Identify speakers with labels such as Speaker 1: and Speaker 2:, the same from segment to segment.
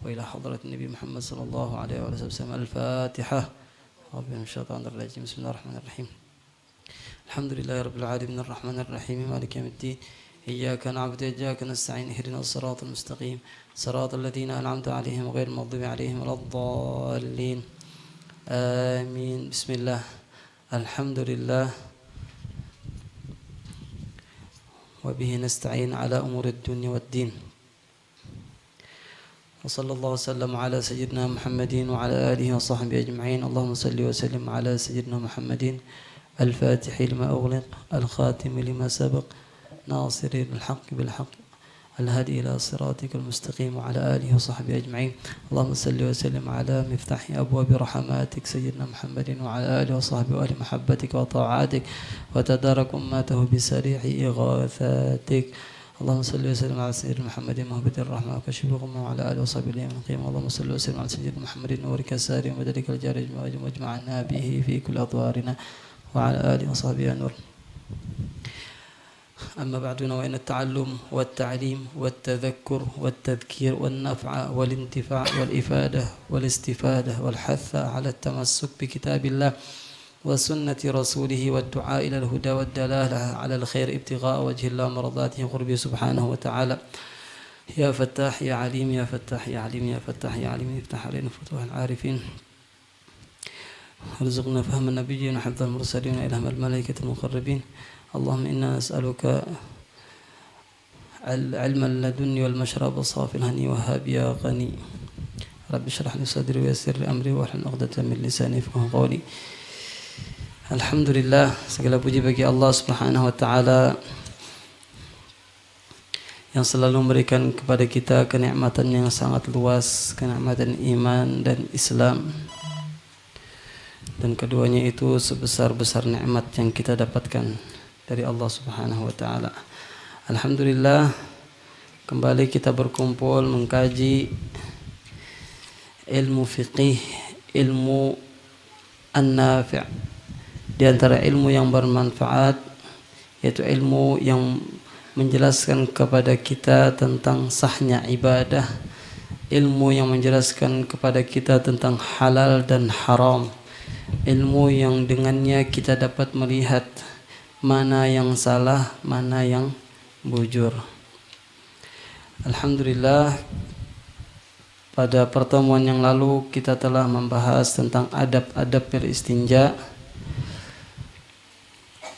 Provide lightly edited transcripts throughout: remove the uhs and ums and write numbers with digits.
Speaker 1: وإلى حضرة النبي محمد صلى الله عليه وسلم. الفاتحة. رب من الشيطان الرجيم. بسم الله الرحمن الرحيم. الحمد لله رب العالمين الرحمن الرحيم مالك يوم الدين. إياك نعبد وإياك نستعين. اهدنا الصراط المستقيم صراط الذين أنعمت عليهم غير المغضوب عليهم ولا الضالين. آمين. بسم الله. الحمد لله وبه نستعين على أمور الدنيا والدين. وصلى الله وسلم على سيدنا محمد وعلى آله وصحبه أجمعين. اللهم صل وسلم على سيدنا محمد الفاتح لما أغلق الخاتم لما سبق ناصر الحق بالحق الهادي إلى صراطك المستقيم وعلى آله وصحبه أجمعين. اللهم صل وسلم على مفتاح أبواب رحماتك سيدنا محمد وعلى آله وصحبه وآل محبتك وطاعاتك وتدارك أمته بسريع إغاثاتك. اللهم صل وسلم على سيدنا محمد مهبط الرحمة وكشف الغمة وعلى آله وصحبه اليمين القيم. اللهم صل وسلم على سيدنا محمد نورك الساري ومددك الجاري واجمعنا به في كل أطوارنا وعلى آله وصحبه النور. أما بعد، وإن التعلم والتعليم والتذكر والتذكير والنفع والانتفاع والإفادة والاستفادة والحث على التمسك بكتاب الله وسنة رسوله والدعاء إلى الهدى والدلالة على الخير ابتغاء وجه الله مرضاته قربه سبحانه وتعالى. يا فتاح يا عليم يا فتاح يا عليم يا فتاح يا عليم افتح علينا فتوح العارفين وارزقنا فهم النبيين وحفظ المرسلين وإلهام الملائكة المقربين. اللهم إنا نسألك علم اللدني والمشرب الصافي الهني وهاب يا غني. رب اشرح لي صدري ويسر لي أمري واحلل عقدة من لساني يفقهوا قولي. Alhamdulillah, segala puji bagi Allah Subhanahu wa taala yang selalu memberikan kepada kita kenikmatan yang sangat luas, kenikmatan iman dan Islam. Dan keduanya itu sebesar-besar nikmat yang kita dapatkan dari Allah Subhanahu wa taala. Alhamdulillah, kembali kita berkumpul mengkaji ilmu fiqih, ilmu an-nafi'. Di antara ilmu yang bermanfaat yaitu ilmu yang menjelaskan kepada kita tentang sahnya ibadah, ilmu yang menjelaskan kepada kita tentang halal dan haram, ilmu yang dengannya kita dapat melihat mana yang salah, mana yang bujur. Alhamdulillah, pada pertemuan yang lalu kita telah membahas tentang adab-adab beristinja.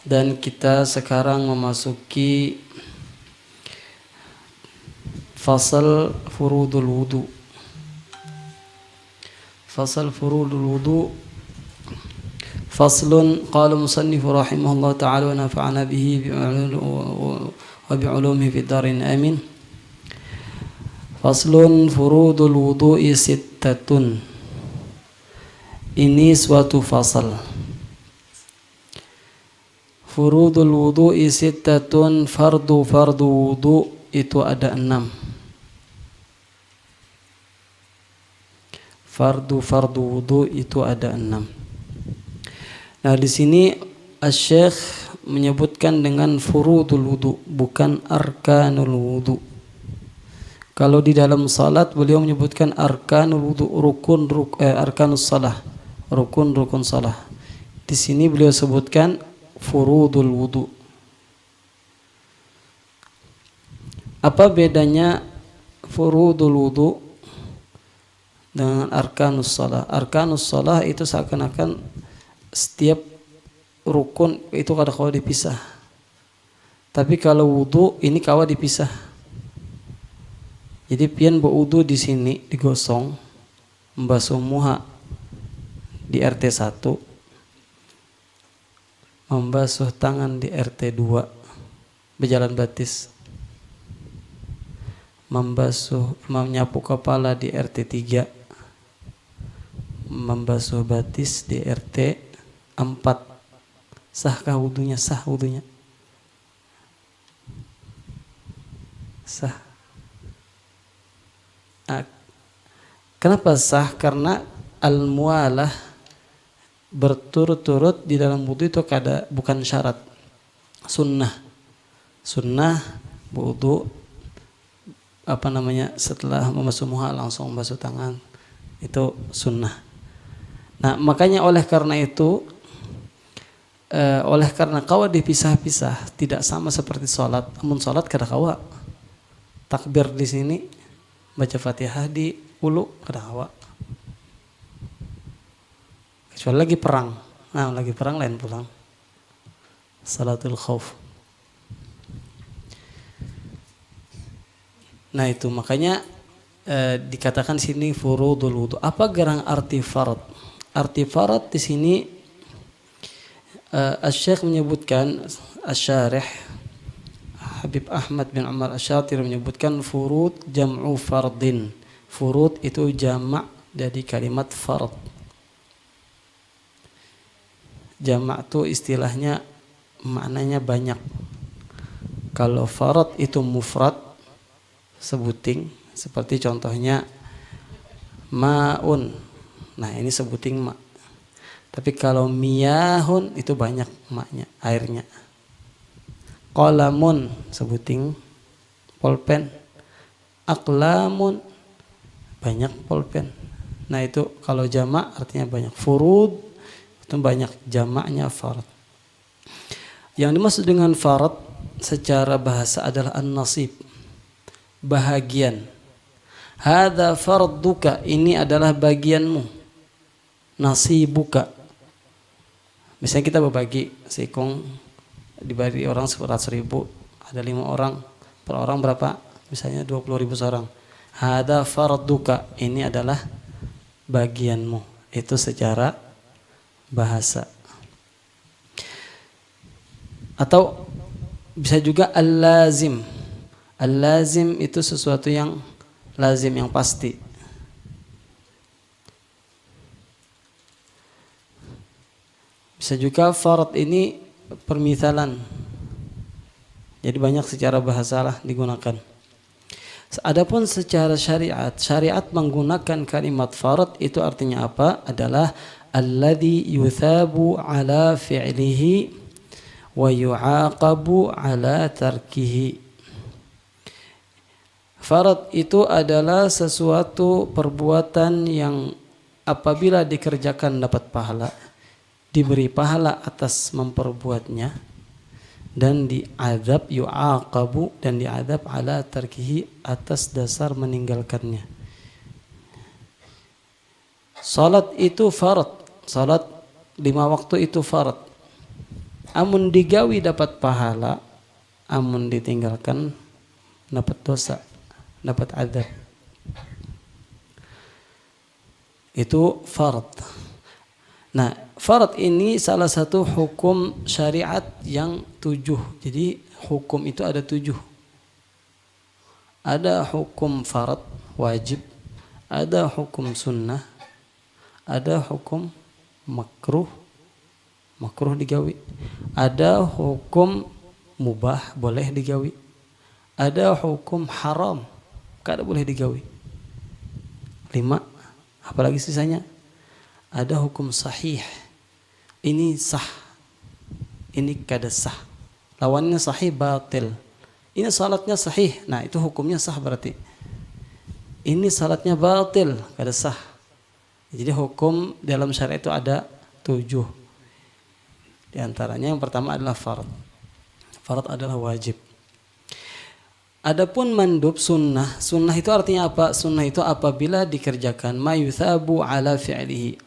Speaker 1: Dan kita sekarang memasuki fasal furudul wudu. Fasal furudul wudu. Faslun qala musannif rahimahullah ta'ala wa nafa'ana bihi wa bi'ulumihi fid darin amin. Faslun furudul wudu'i sittatun. Ini suatu fasal. Furudul wudu'i sittatun, fardu wudu itu ada 6. Fardu wudu itu ada 6. Nah, di sini Asy-Syaikh menyebutkan dengan furudul wudu, bukan arkanul wudu. Kalau di dalam salat beliau menyebutkan arkanul wudu, arkanus salah, rukun salah. Di sini beliau sebutkan furudul wudu. Apa bedanya furudul wudu dengan arkanus salah? Arkanus salah itu seakan-akan setiap rukun itu kalau dipisah. Tapi kalau wudu ini kawa dipisah. Jadi pian berwudu di sini digosong, membasuh muha di RT 1. Membasuh tangan di RT 2 berjalan batis, menyapu kepala di RT 3, membasuh batis di RT 4. Sahkah wudunya? Sah wudunya. Sah. Kenapa sah? Karena al-mualah berturut-turut di dalam wudu itu bukan syarat, sunnah wudu setelah membasuh muka langsung membasuh tangan, itu sunnah. Nah makanya oleh karena kau dipisah-pisah tidak sama seperti sholat. Namun sholat kada kawa takbir di sini, baca Fatihah di ulu kada kawa. Kecuali lagi perang. Nah lagi perang lain pulang. Salatul khauf. Nah itu makanya dikatakan sini furudul wudu. Apa gerang arti farad? Arti farad di sini Asy-Syaikh menyebutkan, Asy-Syarih Habib Ahmad bin Umar Asy-Syatiri menyebutkan furud jam'u fardin. Furud itu jamak dari kalimat fard. Jamak itu istilahnya maknanya banyak. Kalau farad itu mufrad sebuting, seperti contohnya ma'un. Nah ini sebuting ma'. Tapi kalau miyahun itu banyak maknya, airnya. Qalamun sebuting pulpen. Aqlamun banyak pulpen. Nah itu kalau jamak artinya banyak. Furud itu banyak, jamaknya farad. Yang dimaksud dengan farad secara bahasa adalah an-nasib, bahagian. Hadza farduka, ini adalah bagianmu. Nasibuka, misalnya kita berbagi sikung, dibagi orang 100.000, ada 5 orang, per orang berapa? Misalnya 20.000 seorang. Hadza farduka, ini adalah bagianmu. Itu secara bahasa. Atau bisa juga al-lazim. Al-lazim itu sesuatu yang lazim, yang pasti. Bisa juga farad ini permisalan. Jadi banyak secara bahasa lah digunakan. Adapun secara syariat, syariat menggunakan kalimat farad itu artinya apa? Adalah alladzi yuthabu ala fi'lihi wa yu'aqabu ala tarkihi. Farad itu adalah sesuatu perbuatan yang apabila dikerjakan dapat pahala, diberi pahala atas memperbuatnya, dan diadab yu'aqabu, dan diadab ala tarkihi, atas dasar meninggalkannya. Salat itu farad, salat 5 waktu itu farad. Amun digawi dapat pahala, amun ditinggalkan dapat dosa, dapat adab. Itu farad. Nah, farad ini salah satu hukum syariat yang 7. Jadi hukum itu ada 7. Ada hukum farad wajib, ada hukum sunnah, ada hukum makruh, makruh digawi, ada hukum mubah, boleh digawi, ada hukum haram, kada boleh digawi. 5, apalagi sisanya? Ada hukum sahih, ini sah, ini kada sah. Lawannya sahih batil. Ini salatnya sahih, nah itu hukumnya sah berarti. Ini salatnya batil, kada sah. Jadi hukum dalam syariat itu ada 7. Di antaranya yang pertama adalah farad. Farad adalah wajib. Adapun mandub sunnah, sunnah itu artinya apa? Sunnah itu apabila dikerjakan ma yuthabu ala fi'lihi,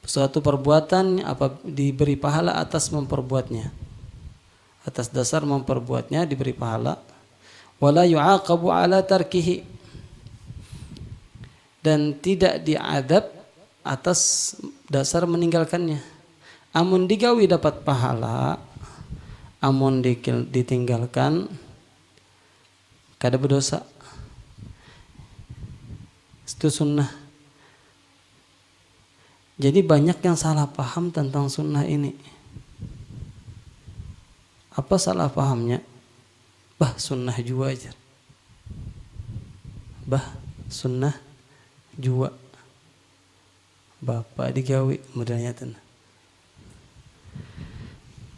Speaker 1: suatu perbuatan apa diberi pahala atas memperbuatnya, atas dasar memperbuatnya diberi pahala. Wala yu'aqabu ala tarkihi, dan tidak diadab atas dasar meninggalkannya. Amun digawi dapat pahala, amun ditinggalkan kada berdosa. Itu sunnah. Jadi banyak yang salah paham tentang sunnah ini. Apa salah pahamnya? Bah sunnah jua aja. Bah sunnah jua. Bapak digawi modalnya tenang.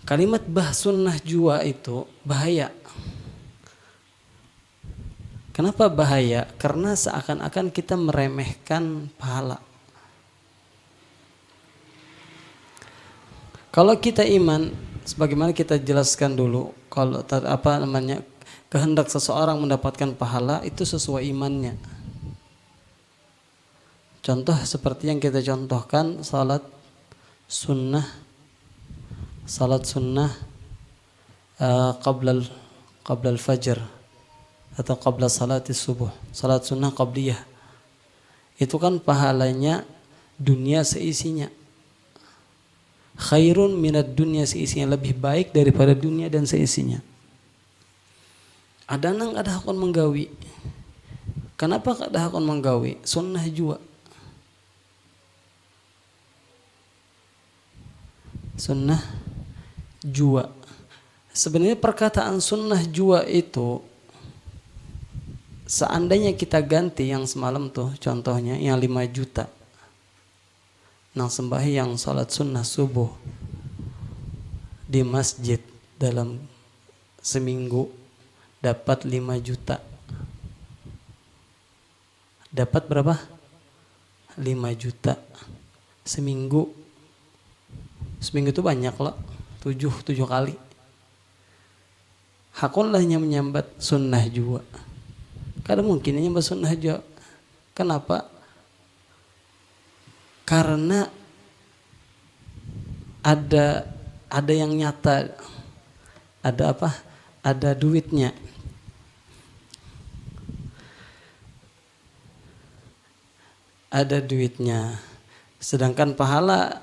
Speaker 1: Kalimat bah sunnah jua itu bahaya. Kenapa bahaya? Karena seakan-akan kita meremehkan pahala. Kalau kita iman, sebagaimana kita jelaskan dulu, kalau kehendak seseorang mendapatkan pahala itu sesuai imannya. Contoh seperti yang kita contohkan salat sunnah qabla al-fajr atau qabla salati subuh, salat sunnah qabliyah. Itu kan pahalanya dunia seisinya. Khairun minad dunya seisinya, lebih baik daripada dunia dan seisinya. Ada nang ada hakon menggawi. Kenapa ada hakon menggawi? Sunnah jua. Sunnah jua. Sebenarnya perkataan sunnah jua itu, seandainya kita ganti yang semalam tuh, contohnya yang 5 juta. Nang sembahyang salat sunnah subuh di masjid dalam seminggu dapat 5 juta. Dapat berapa? 5 juta. Seminggu itu banyak loh. 7 kali. Hakun lah yang menyambat sunnah juga. Kada mungkin nyambat sunnah juga. Kenapa? Karena ada yang nyata, ada apa? Ada duitnya. Ada duitnya. Sedangkan pahala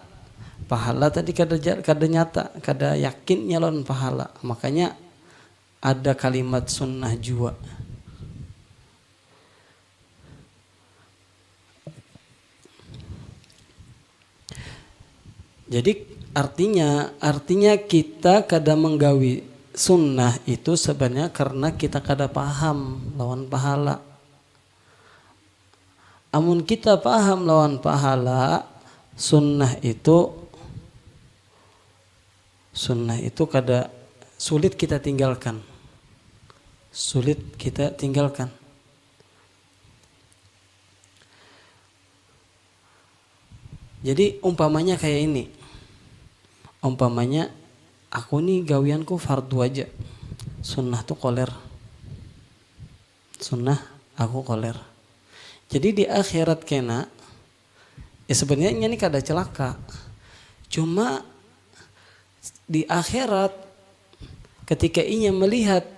Speaker 1: tadi kada nyata, kada yakin nyalon pahala. Makanya ada kalimat sunnah jua. Jadi artinya kita kada menggawi sunnah itu sebenarnya karena kita kada paham lawan pahala. Amun kita paham lawan pahala, sunnah itu kada sulit kita tinggalkan. Sulit kita tinggalkan. Jadi umpamanya kayak ini. Umpamanya aku nih gawianku fardu aja. Sunnah tuh koler. Sunnah aku koler. Jadi di akhirat kena sebenarnya ini kada celaka. Cuma di akhirat ketika ia melihat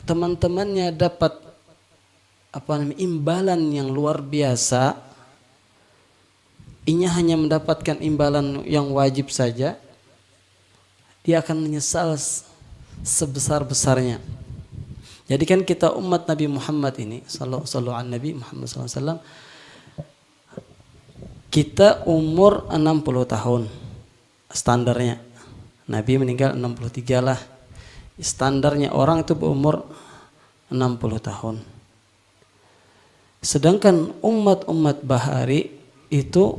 Speaker 1: teman-temannya dapat imbalan yang luar biasa, inya hanya mendapatkan imbalan yang wajib saja, dia akan menyesal sebesar-besarnya. Jadi kan kita umat Nabi Muhammad ini, sallallahu alaihi Nabi Muhammad sallallahu alaihi wasallam, kita umur 60 tahun standarnya. Nabi meninggal 63 lah. Standarnya orang itu berumur 60 tahun. Sedangkan umat-umat bahari itu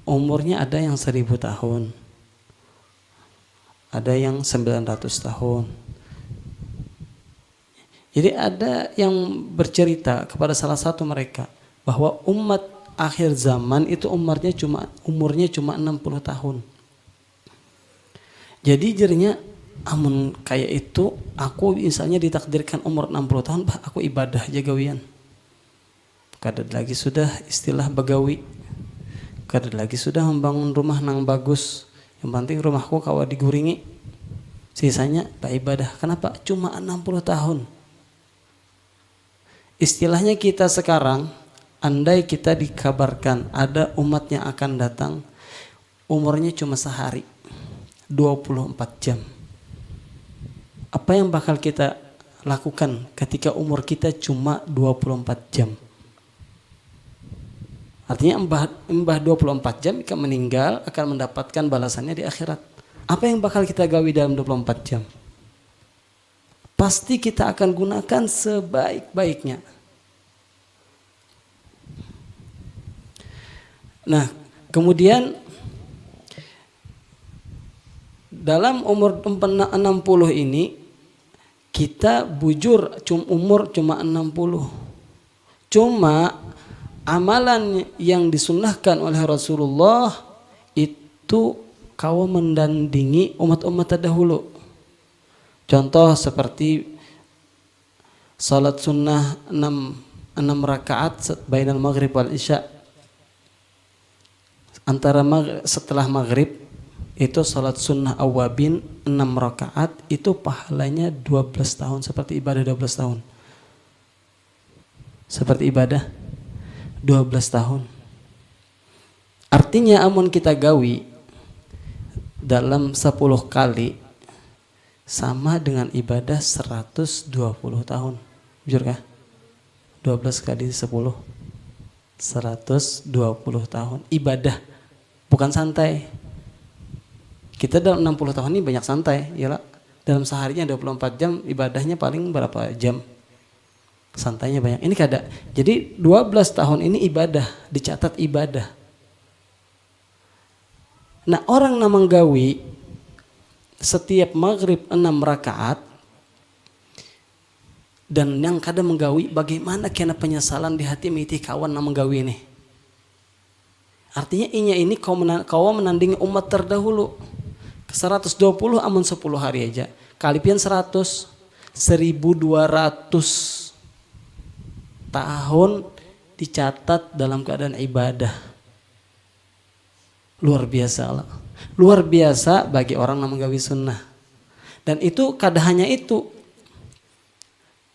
Speaker 1: umurnya ada yang 1000 tahun. Ada yang 900 tahun. Jadi ada yang bercerita kepada salah satu mereka bahwa umat akhir zaman itu umurnya cuma 60 tahun. Jadi jadinya amun kayak itu aku misalnya ditakdirkan umur 60 tahun, aku ibadah aja gawian. Kada lagi sudah istilah begawi. Kada lagi sudah membangun rumah nang bagus. Yang penting rumahku kawa diguringi. Sisanya ibadah. Kenapa? Cuma 60 tahun. Istilahnya kita sekarang, andai kita dikabarkan ada umat yang akan datang, umurnya cuma sehari, 24 jam. Apa yang bakal kita lakukan ketika umur kita cuma 24 jam? Artinya embah 24 jam jika meninggal akan mendapatkan balasannya di akhirat. Apa yang bakal kita gawi dalam 24 jam? Pasti kita akan gunakan sebaik-baiknya. Nah, kemudian dalam umur 60 ini Kita bujur umur cuma 60. Cuma amalan yang disunnahkan oleh Rasulullah itu kau mendandingi umat-umat terdahulu. Contoh seperti salat sunnah 6 rakaat bainal maghrib wal isya. Setelah maghrib itu salat sunnah awabin 6 rakaat, itu pahalanya 12 tahun, seperti ibadah 12 tahun. Seperti ibadah 12 tahun. Artinya amun kita gawi dalam 10 kali sama dengan ibadah 120 tahun. Jujur kah? 12 kali 10 120 tahun ibadah, bukan santai. Kita dalam 60 tahun ini banyak santai, ya. Dalam seharinya 24 jam, ibadahnya paling berapa jam? Santainya banyak. Ini kada. Jadi 12 tahun ini ibadah, dicatat ibadah. Nah, orang namang gawi setiap maghrib 6 rakaat, dan yang kada menggawi, bagaimana kena penyesalan di hati miti kawan namang gawi ini. Artinya inya ini kau menandingi umat terdahulu. 120 amun 10 hari aja. Kalipian 100, 1200 tahun dicatat dalam keadaan ibadah. Luar biasa lah. Luar biasa bagi orang yang menggawi sunnah. Dan itu kada hanya itu.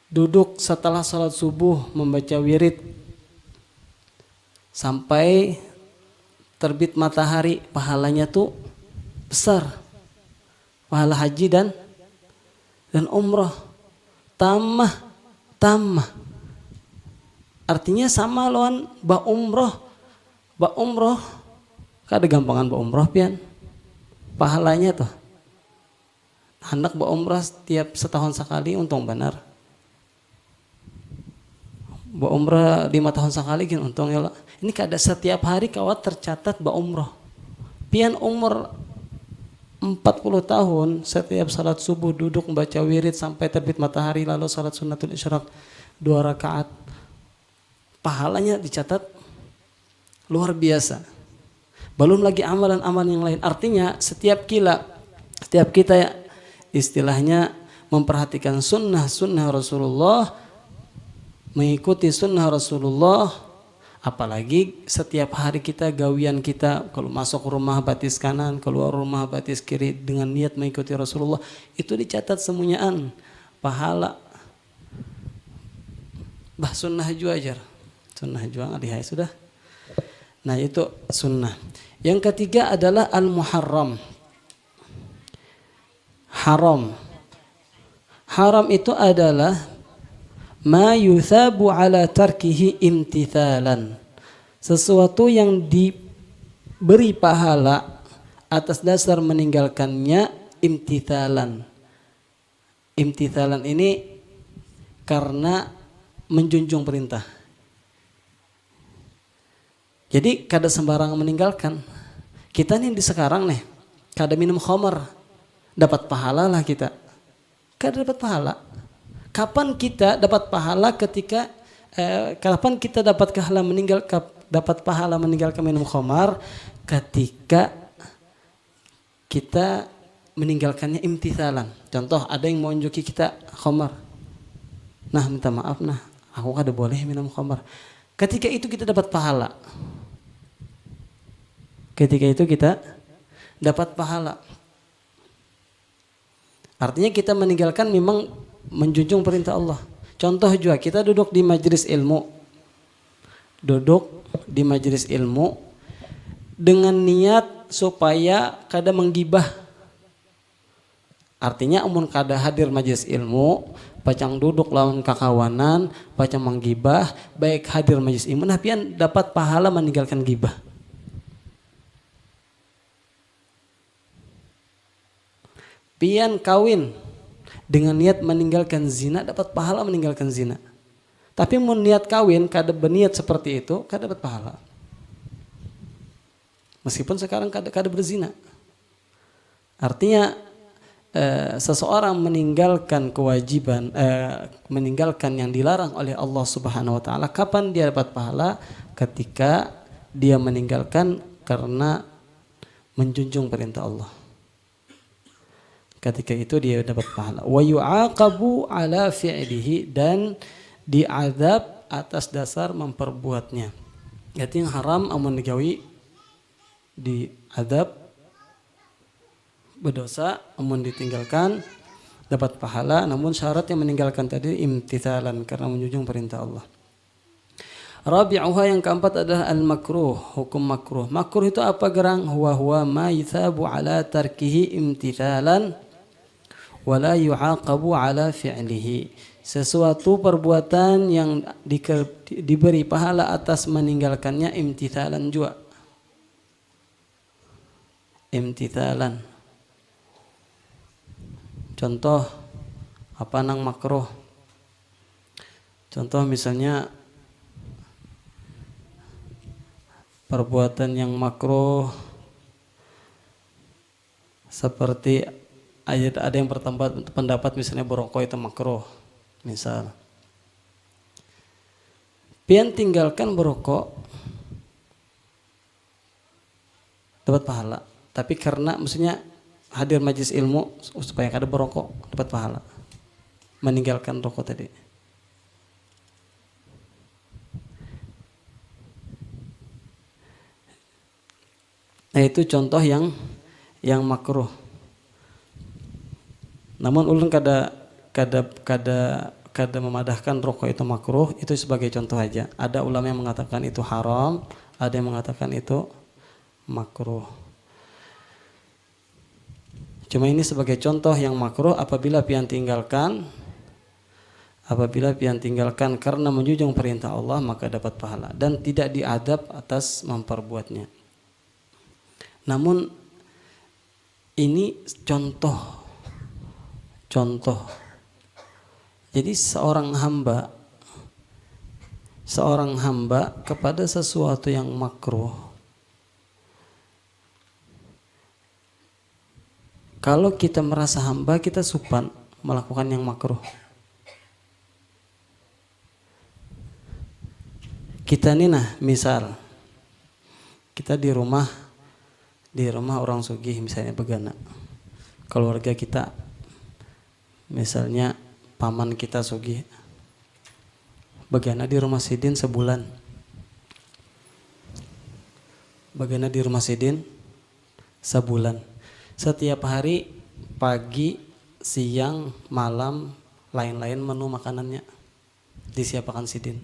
Speaker 1: Duduk setelah salat subuh membaca wirid sampai terbit matahari, pahalanya tuh besar. Pahala haji dan umrah. Tamah. Artinya sama lawan ba umroh. Kada gampangan ba umroh pian. Pahalanya tuh. Hendak ba umrah setiap setahun sekali untung benar. Ba umrah 5 tahun sekali gini untung ya. Ini kada setiap hari kawat tercatat ba umroh. Pian umur 40 tahun setiap salat subuh duduk membaca wirid sampai terbit matahari, lalu salat sunnatul isyraq 2 rakaat. Pahalanya dicatat luar biasa. Belum lagi amalan-amalan yang lain. Artinya setiap kita ya, istilahnya memperhatikan sunnah Rasulullah, mengikuti sunnah Rasulullah. Apalagi setiap hari kita gawian kita, kalau masuk rumah batis kanan, keluar rumah batis kiri dengan niat mengikuti Rasulullah, itu dicatat semuanyaan pahala. Bah sunnah ju ajar. Sunnah ju alihai sudah. Nah, itu sunnah. Yang ketiga adalah al-muharram. Haram itu adalah ma yuthabu ala tarkihi imtithalan. Sesuatu yang diberi pahala atas dasar meninggalkannya imtithalan. Imtithalan ini karena menjunjung perintah. Jadi kada sembarangan meninggalkan. Kita nih di sekarang nih, kada minum khamar, dapat pahala lah kita. Kada dapat pahala. Kapan kita dapat pahala kapan kita dapat pahala meninggalkan minum khamar? Ketika kita meninggalkannya imtithalan. Contoh, ada yang mau unjuki kita khamar. Nah, minta maaf nah, aku kada boleh minum khamar. Ketika itu kita dapat pahala. Artinya kita meninggalkan memang menjunjung perintah Allah. Contoh juga, kita duduk di majelis ilmu dengan niat supaya kada menggibah. Artinya amun kada hadir majelis ilmu, pacang duduk lawan kakawanan, pacang menggibah, baik hadir majelis ilmu, nah pian dapat pahala meninggalkan gibah. Pian kawin dengan niat meninggalkan zina, dapat pahala meninggalkan zina. Tapi mun niat kawin kada berniat seperti itu, kada dapat pahala. Meskipun sekarang kada berzina. Artinya seseorang meninggalkan kewajiban, meninggalkan yang dilarang oleh Allah Subhanahu wa taala, kapan dia dapat pahala? Ketika dia meninggalkan karena menjunjung perintah Allah. Ketika itu dia dapat pahala. Wa yu'aqabu ala fi'lihi, dan diazab atas dasar memperbuatnya. Jadi yang haram amun digawi diazab, berdosa amun ditinggalkan dapat pahala, namun syaratnya meninggalkan tadi imtithalan, karena menjunjung perintah Allah. Rabi'uha, yang keempat adalah al-makruh, hukum makruh. Makruh itu apa gerang? Huwa ma yuthabu ala tarkihi imtithalan wa la yu'aqabu ala fi'lihi. Sesuatu perbuatan yang diberi pahala atas meninggalkannya imtithalan juga. Imtithalan. Contoh apa nang makruh? Contoh misalnya perbuatan yang makruh seperti ada yang pendapat misalnya berokok itu makruh. Misal pian tinggalkan berokok dapat pahala, tapi karena maksudnya hadir majelis ilmu supaya kada berokok dapat pahala, meninggalkan rokok tadi. Nah itu contoh yang makruh. Namun ulun kada memadahkan rokok itu makruh, itu sebagai contoh aja. Ada ulama yang mengatakan itu haram, ada yang mengatakan itu makruh. Cuma ini sebagai contoh yang makruh apabila pian tinggalkan karena menjunjung perintah Allah, maka dapat pahala dan tidak diadab atas memperbuatnya. Namun ini contoh. Jadi seorang hamba kepada sesuatu yang makruh, kalau kita merasa hamba, kita supan melakukan yang makruh. Kita nih misal kita di rumah orang sugih misalnya begana. Keluarga kita misalnya paman kita sugih. Begana di rumah sidin sebulan. Setiap hari pagi, siang, malam, lain-lain menu makanannya disiapkan sidin.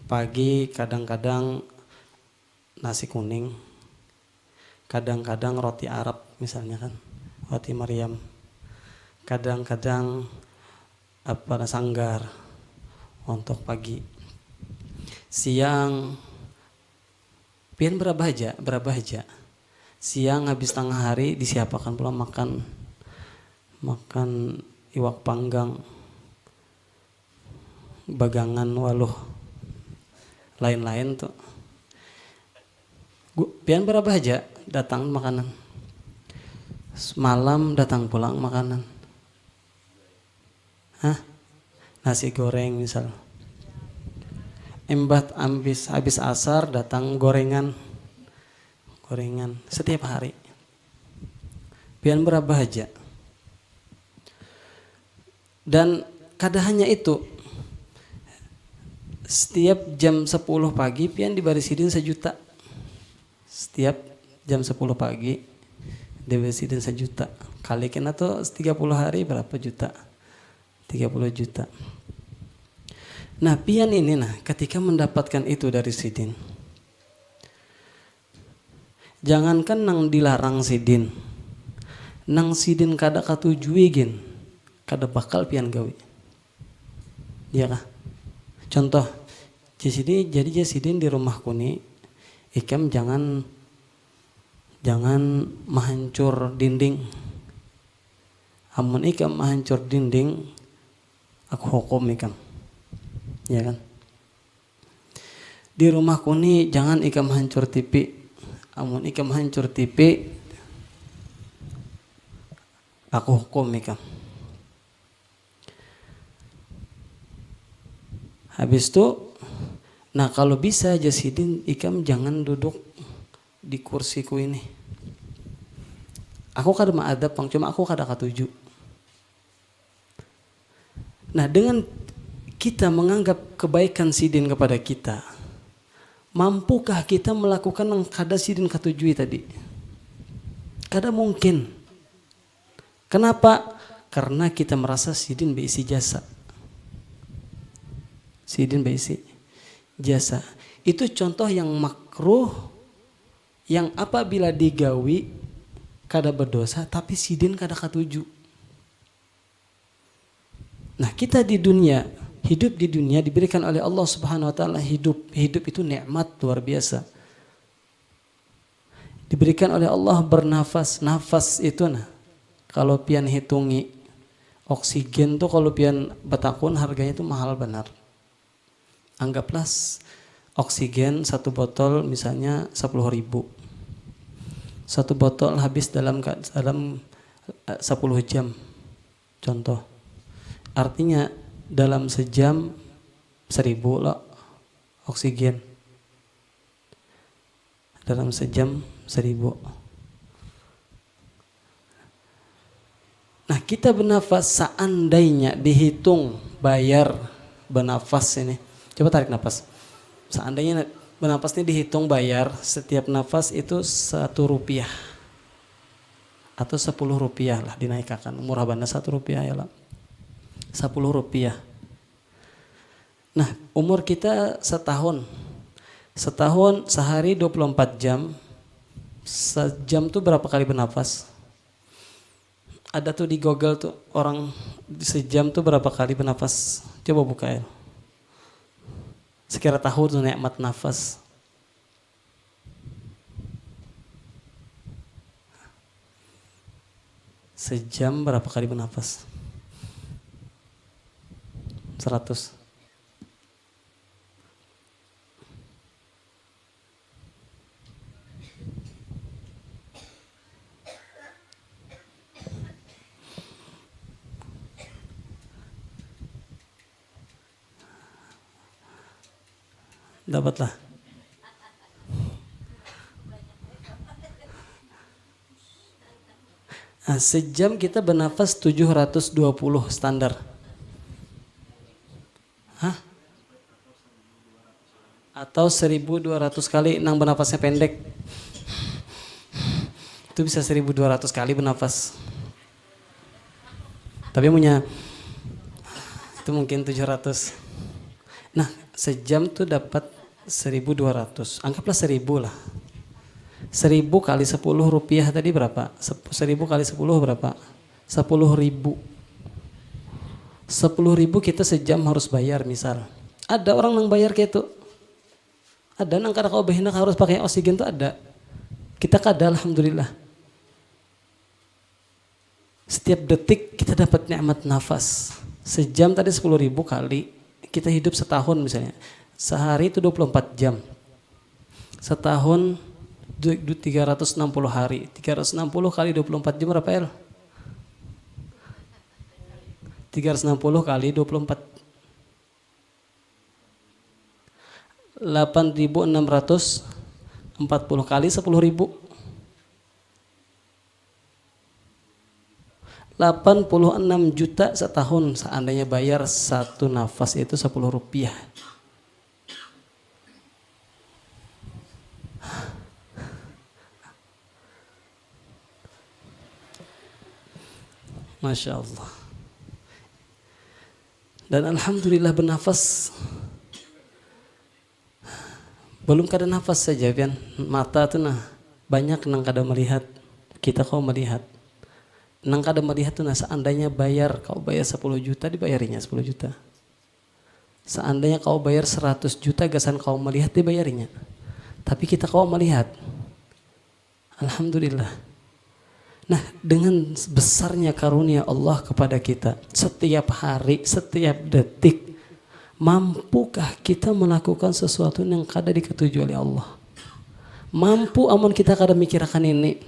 Speaker 1: Pagi kadang-kadang nasi kuning, kadang-kadang roti Arab misalnya kan, roti Maryam, kadang-kadang sanggar untuk pagi. Siang pian berapa aja. Siang habis tengah hari disiapkan pula makan iwak panggang, bagangan waluh, lain-lain tuh. Pian berapa aja datang makanan. Malam datang pulang makanan. Nasi goreng misal. Embat habis asar datang gorengan setiap hari. Pian berapa aja. Dan kada hanya itu. Setiap jam 10 pagi pian dibarisiin 1 juta. Setiap jam 10 pagi dibarisiin 1 juta. Kalikan atau 30 hari berapa juta? 30 juta. Nah pian ini ketika mendapatkan itu dari sidin, jangankan nang dilarang sidin, nang sidin kada katujui gin, kada bakal pian gawi. Iya kah? Contoh, jadi sidin di rumahku nih, ikam jangan menghancur dinding. Amun ikam menghancur dinding, aku hukum ikam. Ya kan? Di rumahku nih jangan ikam hancur TV. Amun ikam hancur TV, Aku hukum ikam. Habis itu, nah kalau bisa Jasidin ikam jangan duduk di kursiku ini. Aku kada ma'adab pang, cuma aku kada katuju. Nah dengan kita menganggap kebaikan Sidin kepada kita, mampukah kita melakukan yang kada Sidin katujui tadi? Kada mungkin. Kenapa? Karena kita merasa Sidin berisi jasa. Sidin berisi jasa. Itu contoh yang makruh, yang apabila digawi kada berdosa, tapi Sidin kada katuju. Nah kita di dunia, hidup di dunia diberikan oleh Allah Subhanahu Wa Taala hidup. Hidup itu nikmat luar biasa. Diberikan oleh Allah bernafas. Nafas itu kalau pian hitungi oksigen tuh kalau pian betakun harganya itu mahal benar. Anggaplah oksigen satu botol misalnya 10.000. Satu botol habis dalam 10 jam. Contoh. Artinya dalam sejam 1.000 loh oksigen. Dalam sejam 1.000. Nah kita bernafas seandainya dihitung bayar bernafas ini. Coba tarik nafas. Seandainya bernafas ini dihitung bayar setiap nafas itu 1 rupiah. Atau 10 rupiah lah dinaikkan. Murah banget 1 rupiah ya lah. 10 rupiah. Nah umur kita setahun. Setahun sehari 24 jam. Sejam tuh berapa kali bernafas? Ada tuh di Google tuh orang sejam tuh berapa kali bernafas. Coba buka ya. Sekira tahu tuh nikmat nafas. Sejam berapa kali bernafas? 100. Dapatlah. Nah, sejam kita bernafas 720 standar. Hah? Atau 1.200 kali nang bernafasnya pendek. Itu bisa 1.200 kali bernafas. Tapi punya itu mungkin 700. Nah, sejam tuh dapat 1.200, anggaplah 1.000 lah. 1.000 kali 10 rupiah tadi berapa? 1.000 kali 10 berapa? 10.000. 10.000 kita sejam harus bayar misal. Ada orang yang bayar kayak itu. Ada nang kada kau bahina harus pakai oksigen tuh ada. Kita kada alhamdulillah. Setiap detik kita dapat nikmat nafas. Sejam tadi 10.000 kali. Kita hidup setahun misalnya. Sehari itu 24 jam. Setahun 360 hari. 360 kali 24 jam berapa El? 360 kali 24. 8.640 kali 10.000. 86 juta setahun seandainya bayar satu nafas itu 10 rupiah. Masya Allah. Dan alhamdulillah bernafas. Belum kada nafas saja kan. Mata tuh banyak nang kada melihat. Kita kau melihat. Nang kada melihat tuh seandainya bayar. Kau bayar 10 juta dibayarinya 10 juta. Seandainya kau bayar 100 juta gasan kau melihat dibayarinya. Tapi kita kau melihat. Alhamdulillah. Nah dengan besarnya karunia Allah kepada kita setiap hari, setiap detik, mampukah kita melakukan sesuatu yang kada diketujui oleh Allah? Mampu amun kita kada mikirkan ini.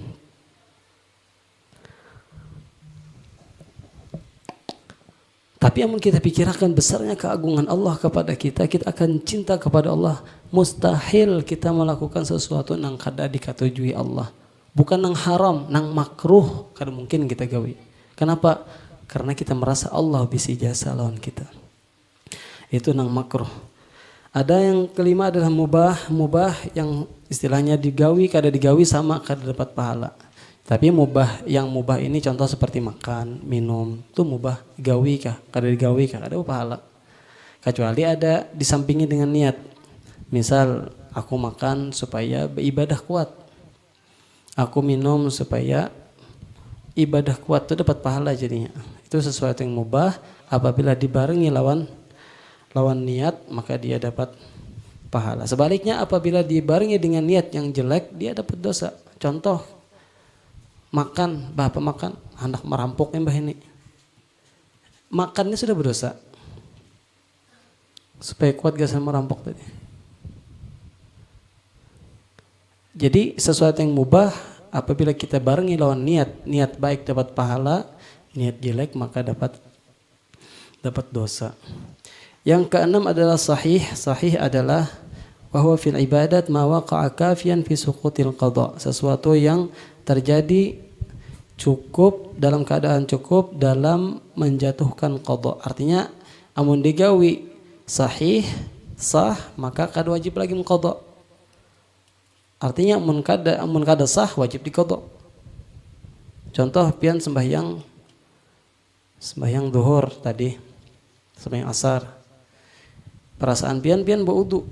Speaker 1: Tapi yang kita pikirkan besarnya keagungan Allah kepada kita, kita akan cinta kepada Allah. Mustahil kita melakukan sesuatu nang kada dikatujui Allah. Bukan nang haram, nang makruh kada mungkin kita gawi. Kenapa? Karena kita merasa Allah bisi jasa lawan kita. Itu nang makruh. Ada yang kelima adalah mubah. Mubah yang istilahnya digawi kada digawi sama kada dapat pahala. Tapi mubah, yang mubah ini contoh seperti makan, minum, itu mubah, gawi kah, kada digawi kah, ada pahala. Kecuali ada disampingi dengan niat. Misal aku makan supaya beribadah kuat. Aku minum supaya ibadah kuat, itu dapat pahala jadinya. Itu sesuatu yang mubah, apabila dibarengi lawan niat, maka dia dapat pahala. Sebaliknya apabila dibarengi dengan niat yang jelek, dia dapat dosa. Contoh makan, bapak makan, hendak merampok mbah ini. Makannya sudah berdosa. Supaya kuat gak sama merampok tadi. Jadi sesuatu yang mubah apabila kita barengi lawan niat baik dapat pahala, niat jelek maka dapat dosa. Yang keenam adalah sahih. Sahih adalah bahwa fil ibadat ma waqa'a kafiyan fi suqutil qada. Sesuatu yang terjadi cukup dalam keadaan cukup dalam menjatuhkan qada. Artinya amun digawi sahih sah maka kada wajib lagi mengqada. Artinya amun kada sah wajib diqada. Contoh pian sembahyang duhur tadi, sembahyang asar. Perasaan pian berwudu.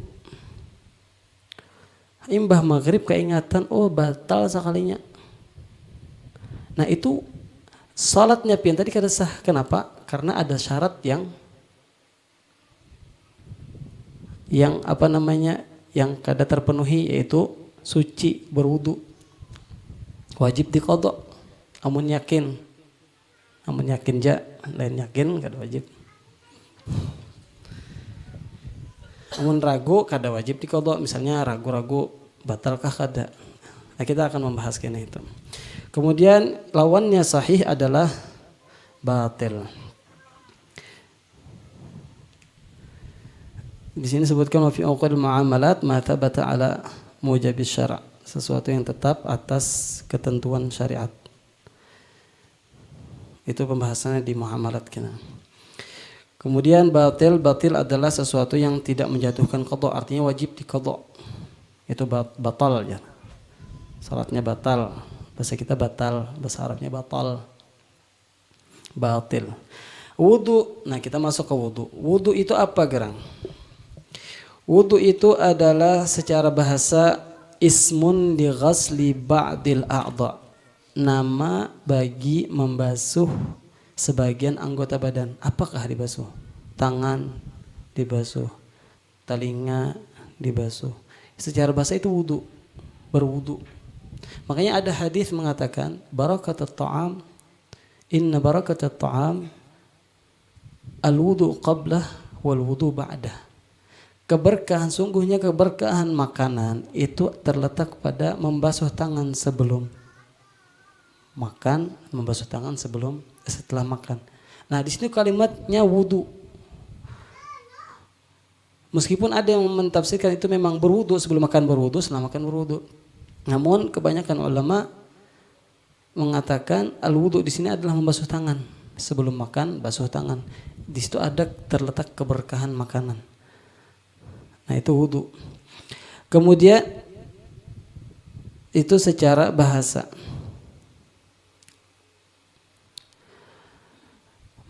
Speaker 1: Imbah maghrib keingatan, oh batal sekalinya. Nah itu salatnya pian tadi kada sah. Kenapa? Karena ada syarat yang kada terpenuhi, yaitu suci berwudu. Wajib diqada. Amun yakin lain yakin kada wajib. Amun ragu kada wajib diqada. Misalnya ragu-ragu batalkah kada. Nah kita akan membahas kena itu. Kemudian lawannya sahih adalah batil. Di sini sebutkan wa fi awqil muamalat ma thabata ala mujabis syara', sesuatu yang tetap atas ketentuan syariat. Itu pembahasannya di muamalat kita. Kemudian batil adalah sesuatu yang tidak menjatuhkan qada, artinya wajib diqada. Itu batal ya. Salatnya batal. Bahasa kita batal, bahasa Arabnya batil. Wudu, nah kita masuk ke wudu. Wudu itu apa gerang? Wudu itu adalah secara bahasa ismun li ghasli ba'dil a'dha. Nama bagi membasuh sebagian anggota badan. Apakah dibasuh? Tangan dibasuh, telinga dibasuh. Secara bahasa itu wudu, berwudu. Makanya ada hadis mengatakan barakatut ta'am, inna barakatut ta'am al-wudu qablah wal wudu ba'dah. Sungguhnya keberkahan makanan itu terletak pada membasuh tangan sebelum makan, membasuh tangan setelah makan. Nah, di sini kalimatnya wudu. Meskipun ada yang mentafsirkan itu memang berwudu sebelum makan, berwudu setelah makan berwudu. Namun kebanyakan ulama mengatakan al-wudu di sini adalah membasuh tangan sebelum makan, basuh tangan. Di situ ada terletak keberkahan makanan. Nah itu wudu. Kemudian itu secara bahasa.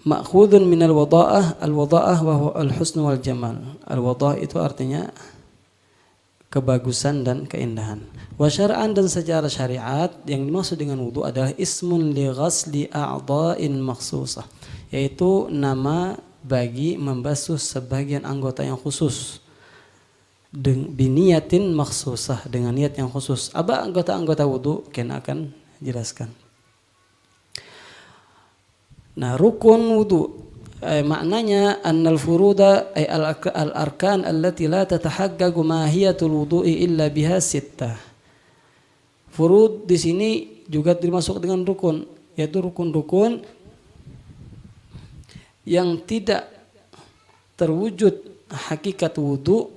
Speaker 1: Ma'khudun minal wada'ah, al-wada'ah wa huwa al-husn wal jamal. Al-wada'ah itu artinya kebagusan dan keindahan. Wa syar'an, dan secara syariat yang dimaksud dengan wudu adalah ismun li ghasli a'dha'in makhsusah, yaitu nama bagi membasuh sebagian anggota yang khusus. Biniyatin makhsusah, dengan niat yang khusus. Apa anggota-anggota wudu? Kena akan jelaskan. Nah, rukun wudu maknanya annal furuda ay al-arkan allati la tatahaqqaqu mahiyatul wudu'i illa biha sittah. Furud di sini juga dimasuk dengan rukun, yaitu rukun-rukun yang tidak terwujud hakikat wudu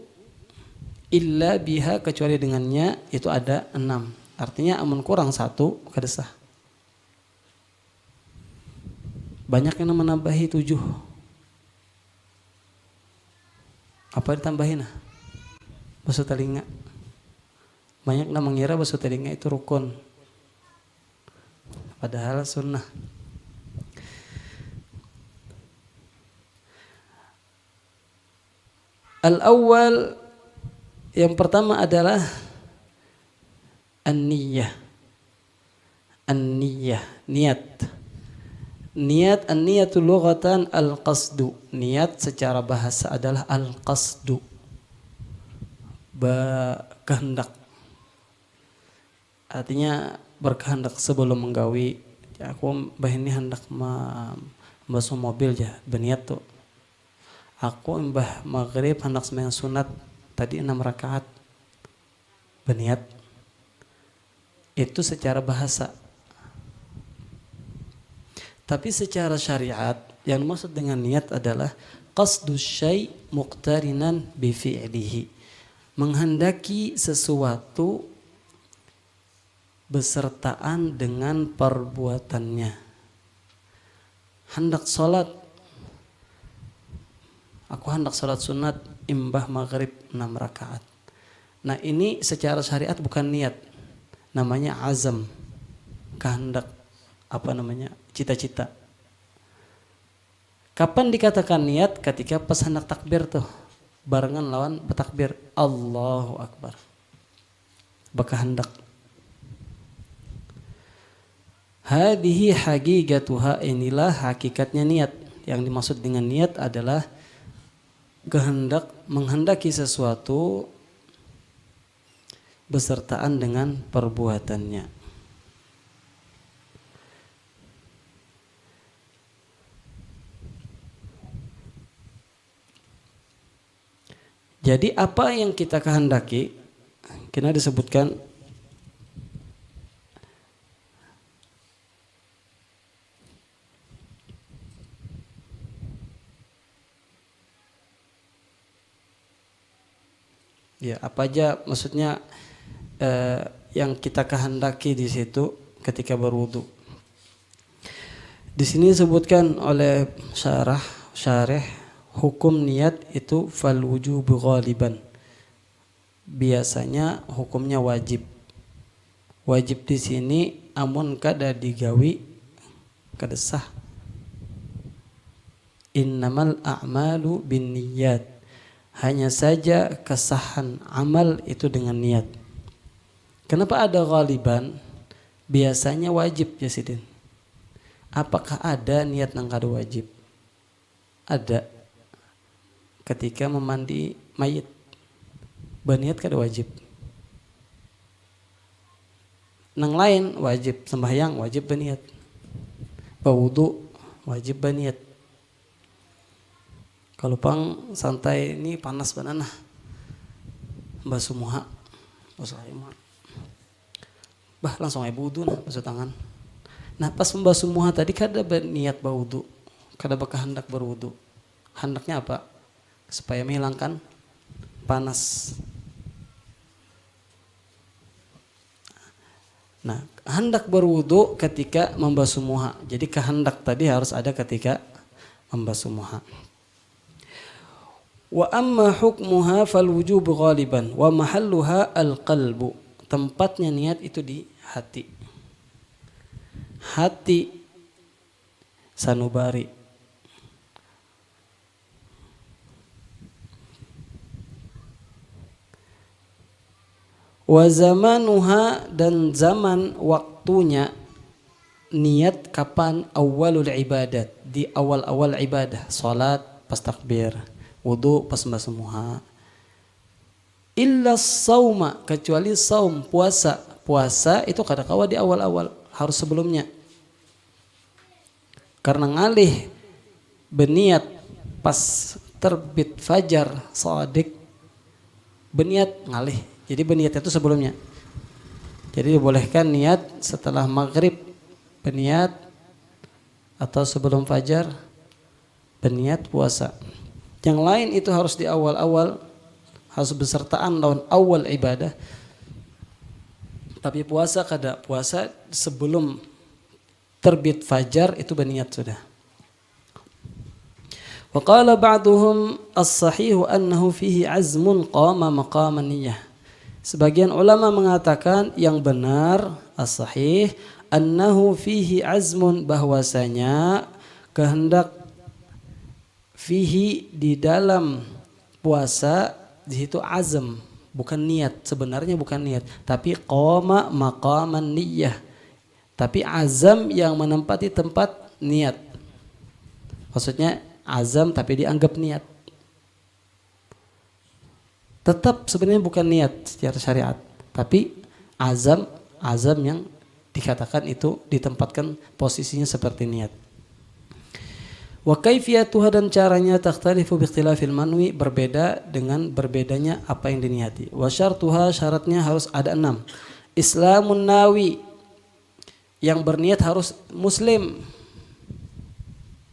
Speaker 1: illa biha, kecuali dengannya, itu ada 6. Artinya amun kurang 1 kada sah. Banyak yang menambahi 7. Apa ditambahin? Basuh telinga. Banyak yang mengira basuh telinga itu rukun, padahal sunnah. Al-awwal, yang pertama adalah an-niyah. An-niyah, niat. Niat, an-niyatu lughatan al-qasdu. Niat secara bahasa adalah al-qasdu, berkehendak. Artinya berkehendak sebelum menggawi. Ya, aku ini hendak membasuh mobil ya, berniat tuh. Aku mbah maghrib hendak sembahyang sunat tadi 6 rakaat, berniat. Itu secara bahasa. Tapi secara syariat yang maksud dengan niat adalah qasdu syai' muqtarinan bi fi'lihi, menghendaki sesuatu besertaan dengan perbuatannya. Hendak sholat, aku hendak sholat sunat imbah maghrib 6 rakaat. Nah ini secara syariat bukan niat, namanya azam, kehendak, cita-cita. Kapan dikatakan niat? Ketika pas hendak takbir tuh, barengan lawan bertakbir Allahu Akbar, berkehendak. Hadihi haqiqatuha, inilah hakikatnya niat. Yang dimaksud dengan niat adalah kehendak, menghendaki sesuatu besertaan dengan perbuatannya. Jadi apa yang kita kehendaki, kena disebutkan ya, apa aja maksudnya yang kita kehendaki di situ ketika berwudu. Di sini disebutkan oleh syarih hukum niat itu fal wujubu ghaliban. Biasanya hukumnya wajib. Wajib di sini amun kada digawi kada sah. Innamal a'malu binniyat. Hanya saja kesahan amal itu dengan niat. Kenapa ada ghaliban? Biasanya wajib ya Sidin. Apakah ada niat nang kada wajib? Ada. Ketika memandi mayit, berniat kada wajib. Nang lain wajib, sembahyang wajib berniat. Berwudu wajib berniat. Kalau pang santai ini panas banana, basuh muha, basuh muha, bah langsung aja wudu nah, basuh tangan. Nah pas membasuh muha tadi kada berniat berwudu, kada berkehendak berwudu. Hendaknya apa? Supaya menghilangkan panas. Nah hendak berwudu ketika membasuh muha. Jadi kehendak tadi harus ada ketika membasuh muha. Wa amma hukmuha fal wujubu ghaliban wa mahalluha al qalbu. Tempatnya niat itu di hati. Hati sanubari. Wa zamanuha, dan zaman waktunya niat kapan? Awalul ibadat, di awal-awal ibadah, salat pas takbir, wudu pas membasuh muha. Illa sauma, kecuali saum, puasa. Puasa itu kada kawa di awal-awal, harus sebelumnya. Karena ngalih berniat pas terbit fajar shadiq, berniat ngalih. Jadi berniat itu sebelumnya. Jadi dibolehkan niat setelah maghrib berniat atau sebelum fajar berniat puasa. Yang lain itu harus di awal-awal, harus besertaan lawan awal ibadah. Tapi puasa kada puasa sebelum terbit fajar itu berniat sudah. Wa qala ba'duhum as-sahih annahu fihi azmun qama maqaman niyyah. Sebagian ulama mengatakan yang benar as-sahih annahu fihi azmun, bahwasanya kehendak fihi di dalam puasa di situ azam, bukan niat, sebenarnya bukan niat, tapi qama maqaman niyyah, tapi azam yang menempati tempat niat. Maksudnya azam tapi dianggap niat. Tetap sebenarnya bukan niat secara syariat, tapi azam yang dikatakan itu ditempatkan posisinya seperti niat. Wa kaifiyatuha, dan caranya takhtalifu bi ikhtilafil manwi, berbeda dengan berbedanya apa yang diniati. Wa syartuha, syaratnya harus ada 6. Islamun nawi, yang berniat harus muslim.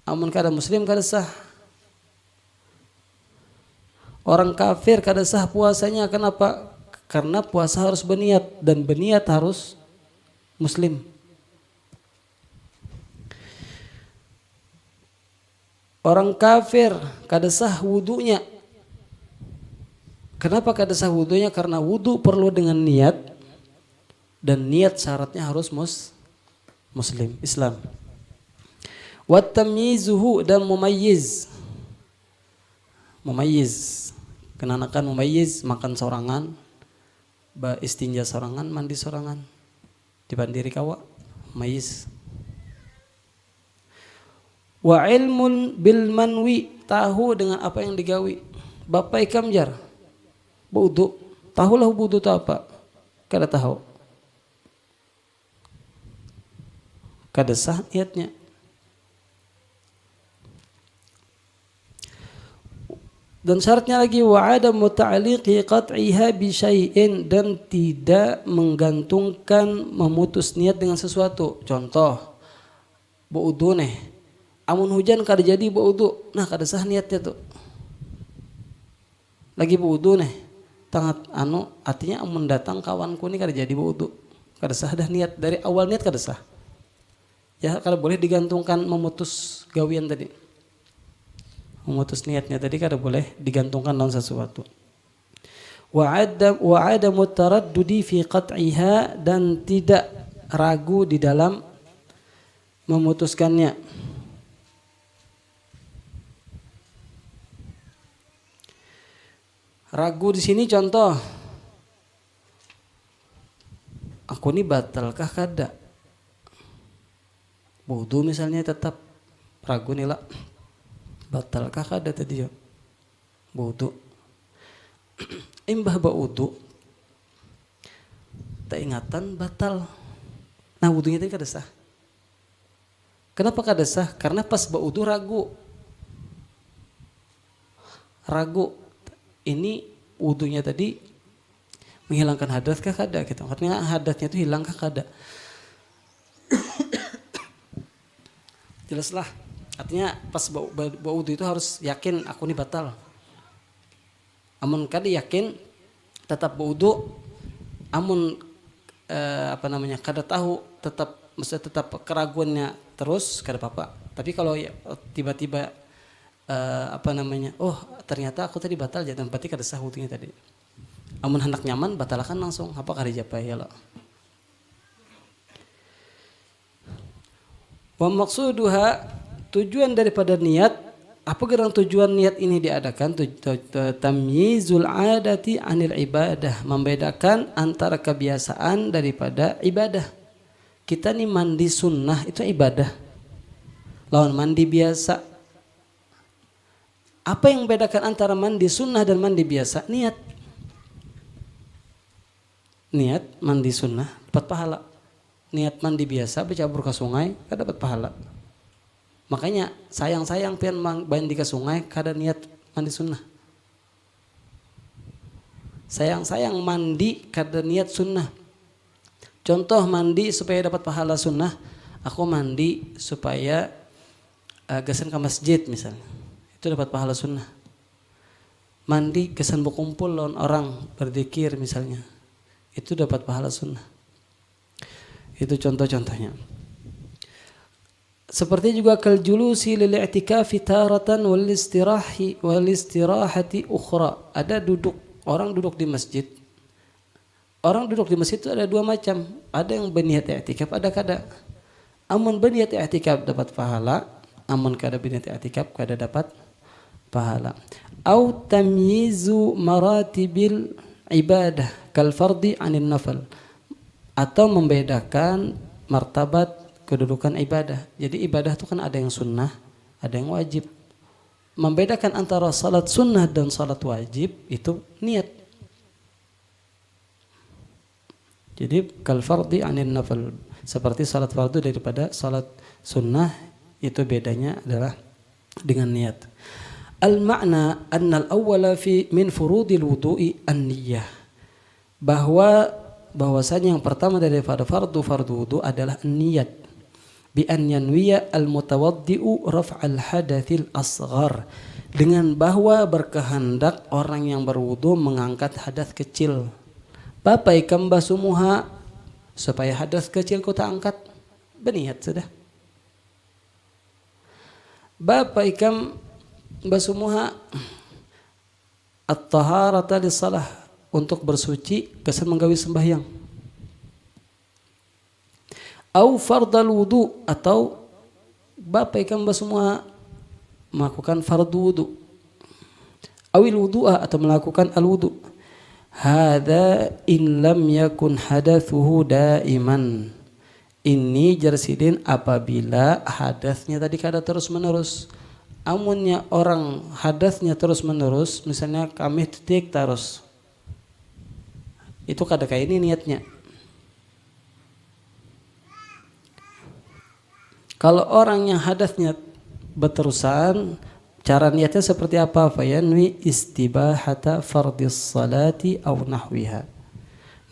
Speaker 1: Amun kada muslim kada sah. Orang kafir kada sah puasanya. Kenapa? Karena puasa harus berniat, dan berniat harus muslim. Orang kafir kada sah wudunya. Kenapa kada sah wudunya? Karena wudu perlu dengan niat, dan niat syaratnya harus muslim, Islam. Wa tamyizuhu, dan mumayyiz. Kenanakan mumayyiz, makan sorangan, istinja sorangan, mandi sorangan, dibandiri kawa, mumayyiz. Wa ilmun bil manwi, tahu dengan apa yang digawi. Bapak ikamjar wudu, tahulah wudu itu apa? Kada tahu, kada sah niatnya. Dan syaratnya lagi wa adamu ta'liqi qat'iha bi syai'in, dan tidak menggantungkan, memutus niat dengan sesuatu. Contoh wudu nih, amun hujan kada jadi wudu, nah kada sah niatnya tuh. Lagi wudu nih, tangat artinya amun datang kawanku nih kada jadi wudu, kada sah dah niat, dari awal niat kada sah. Ya kada boleh digantungkan, memutus gawian tadi. Memutus niatnya tadi kada boleh digantungkan dalam sesuatu. Wa adamu taraddudi fi qat'iha, dan tidak ragu di dalam memutuskannya. Ragu di sini contoh, aku ini batalkah kada? Wudu misalnya tetap ragu nih lah, batalkah kada tadi ya? Wudu. Imbah wudu, tak ingatan batal. Nah wudunya tadi kada sah. Kenapa kada sah? Karena pas wudu ragu. Ini wudunya tadi menghilangkan hadas kah kada gitu. Artinya hadasnya itu hilang kah kada. Jelaslah. Artinya pas wudu itu harus yakin aku ini batal. Amun kada yakin tetap wudu, amun kada tahu tetap keraguannya terus kada apa-apa. Tapi kalau tiba-tiba oh ternyata aku tadi batal, jadi berarti kada sah wudunya tadi. Amun hendak nyaman batalkan langsung, apa kada japai ya lo. Wa maqsuduha, tujuan daripada niat, apa gerang tujuan niat ini diadakan? Tamyizul adati anil ibadah, membedakan antara kebiasaan daripada ibadah. Kita nih mandi sunnah itu ibadah, lawan mandi biasa. Apa yang membedakan antara mandi sunnah dan mandi biasa? Niat. Niat mandi sunnah dapat pahala. Niat mandi biasa bercabur ke sungai kada dapat pahala. Makanya sayang pian mandi ke sungai kada niat mandi sunnah. Sayang mandi kada niat sunnah. Contoh mandi supaya dapat pahala sunnah, aku mandi supaya gasan ke masjid misalnya. itu dapat pahala sunnah. Mandi kesan berkumpul lawan orang berzikir misalnya, itu dapat pahala sunnah. Itu contoh-contohnya. Seperti juga kal julusi lil i'tikafi taratan wal istirahati ukhra. Ada orang duduk di masjid. Orang duduk di masjid itu ada dua macam. Ada yang berniat i'tikaf, ada kada. Amun berniat i'tikaf dapat pahala, amun kada berniat i'tikaf kada dapat pahala. Au tamyizu maratibil ibadah kal fardi 'anil nafal. Atau membedakan martabat kedudukan ibadah. Jadi ibadah itu kan ada yang sunnah, ada yang wajib. Membedakan antara salat sunnah dan salat wajib itu niat. Jadi kal fardhi 'anil nafal, seperti salat fardu daripada salat sunnah, itu bedanya adalah dengan niat. Al makna anna al awwala fi min furudil wudu'i an-niyyah. Bahwasanya yang pertama daripada fardu wudu adalah niat. Bi an yanwiya al mutawaddi'u raf'al hadatsil asghar, dengan bahwa berkehendak orang yang berwudu mengangkat hadas kecil. Bapak ikam basumuha, supaya hadas kecil kau tak angkat, berniat sudah. Bapak ikam basumuha at-taharata lis-salah, untuk bersuci kesan menggawi sembahyang. Au fardal wudu, atau bapak ikam basumuha melakukan fardu wudu. Awil wudu'a, atau melakukan al-wudu. Hada in lam yakun hadatsuhu daiman. Ini jarsidin apabila hadasnya tadi kada terus menerus. Amunnya orang hadasnya terus menerus, misalnya kami titik terus, itu kada kayak ini niatnya. Kalau orang yang hadasnya berterusan, cara niatnya seperti apa? Fayanwi istibahata fardis salati aw nahwiha.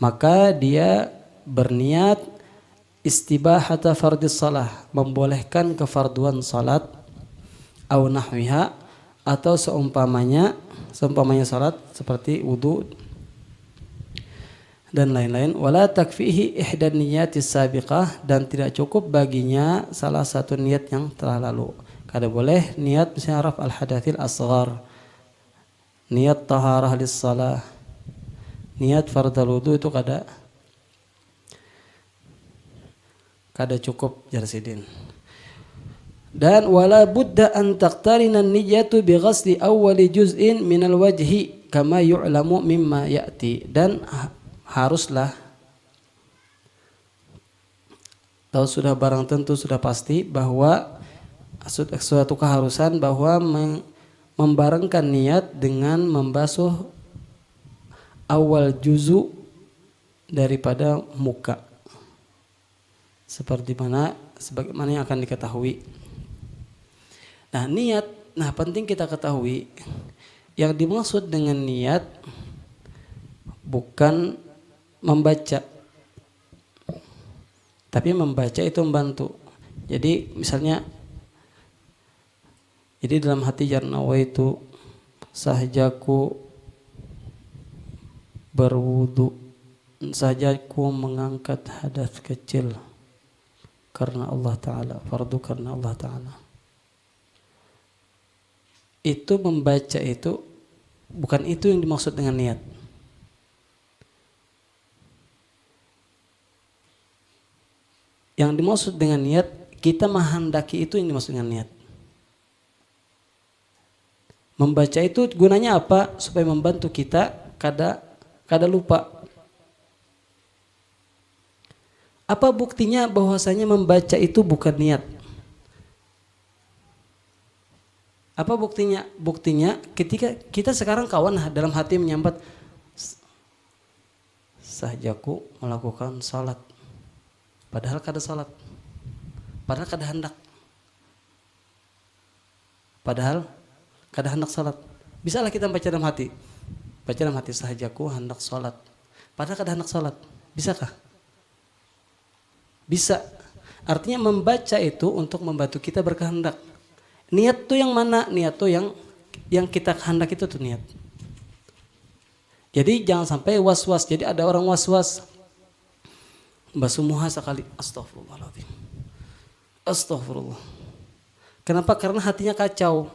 Speaker 1: Maka dia berniat istibahata fardis salah, membolehkan kefarduan salat, aw nahwiha, atau seumpamanya salat seperti wudu dan lain-lain. Wala takfihi ihdan niyatis sabiqah, dan tidak cukup baginya salah satu niat yang telah lalu. Kada boleh niat misalnya raf al-hadatsil asghar, niat taharah lis-salah, niat fardal wudu, itu kada cukup jarsidin. Dan wala budda an taqtarina an-niyyatu bi ghasli awwali juz'in minal wajhi kama yu'lamu mimma ya'ti. Dan haruslah, tahu sudah barang tentu sudah pasti bahwa suatu keharusan bahwa membarengkan niat dengan membasuh awal juzu daripada muka, sebagaimana yang akan diketahui. Nah penting kita ketahui yang dimaksud dengan niat bukan membaca, tapi membaca itu membantu. Jadi misalnya, jadi dalam hati nawaitu sahjaku berwudu, sahjaku mengangkat hadas kecil karena Allah Ta'ala, fardu karena Allah Ta'ala. Itu membaca itu bukan itu yang dimaksud dengan niat. Yang dimaksud dengan niat, kita menghendaki, itu yang dimaksud dengan niat. Membaca itu gunanya apa? Supaya membantu kita kada lupa. Apa buktinya bahwasanya membaca itu bukan niat? Apa buktinya? Buktinya ketika kita sekarang kawan dalam hati menyambat sahjaku melakukan salat, padahal kada salat, padahal kada hendak salat. Bisalah kita baca dalam hati sahjaku hendak salat, padahal kada hendak salat. Bisakah? Bisa. Artinya membaca itu untuk membantu kita berkehendak. Niat tuh yang mana? Niat tuh yang kita kehendak itu tuh niat. Jadi jangan sampai was-was. Jadi ada orang was-was. Basuh muha sekali. Astagfirullahaladzim. Astagfirullah. Kenapa? Karena hatinya kacau.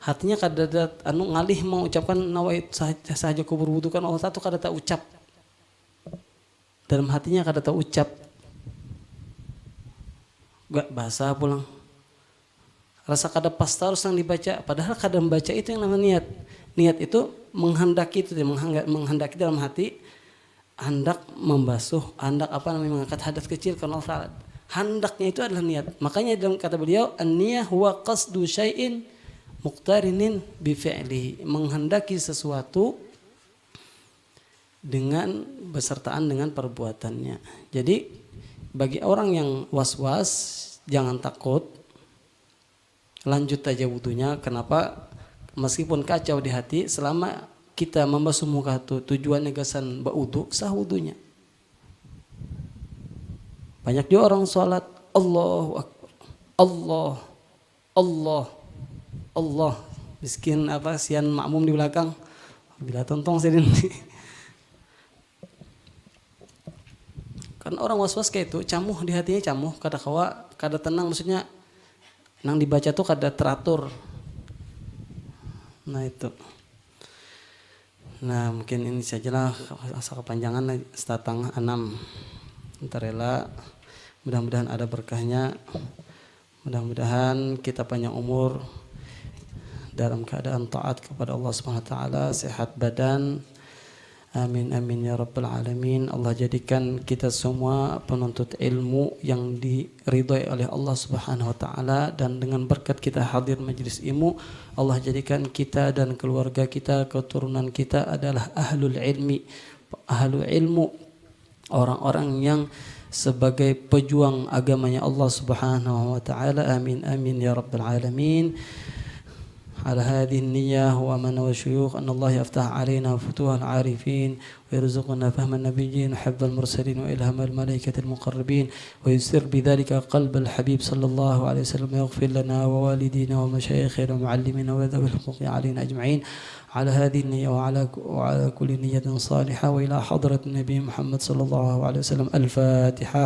Speaker 1: Hatinya kada ngalih mau ucapkan nawait saja ku berwudu kan Allah satu kada tak ucap. Dalam hatinya kada tak ucap. Gak bahasa pulang. Rasa kada pas harus yang dibaca. Padahal kada membaca itu yang namanya niat. Niat itu menghendaki itu, menghendaki dalam hati, hendak membasuh, hendak mengangkat hadas kecil karena Allah. Hendaknya itu adalah niat. Makanya dalam kata beliau, an-niyah huwa qasdu syai'in muqtarinin bi fi'lihi, menghendaki sesuatu dengan besertaan dengan perbuatannya. Jadi bagi orang yang was-was jangan takut, lanjut aja wudunya. Kenapa? Meskipun kacau di hati, selama kita membasuh muka itu tujuannya gasan baudu, sah wudunya. Banyak juga orang sholat Allahu Akbar, Allah, miskin sian makmum di belakang, bila tontong sedin. Kan orang was-was kayak itu, camuh di hatinya, camuh, kada tenang, maksudnya nang dibaca tuh kada teratur. Nah itu. Nah mungkin ini sajalah asal kepanjangan setatang 6. Entarela mudah-mudahan ada berkahnya. Mudah-mudahan kita panjang umur dalam keadaan taat kepada Allah Subhanahu wa taala, sehat badan. Amin amin ya rabbal alamin. Allah jadikan kita semua penuntut ilmu yang diridhai oleh Allah Subhanahu wa taala, dan dengan berkat kita hadir majelis ilmu, Allah jadikan kita dan keluarga kita, keturunan kita adalah ahlul ilmi, ahlul ilmu, orang-orang yang sebagai pejuang agamanya Allah Subhanahu wa taala. Amin amin ya rabbal alamin. على هذه النية وأمن والشيوخ أن الله يفتح علينا فتوح العارفين ويرزقنا فهم النبيين وحفظ المرسلين وإلهام الملائكة المقربين ويسر بذلك قلب الحبيب صلى الله عليه وسلم ويغفر لنا ووالدينا ومشايخنا ومعلمينا وذوي الحقوق علينا أجمعين على هذه النية وعلى كل نية صالحة وإلى حضرة النبي محمد صلى الله عليه وسلم. الفاتحة.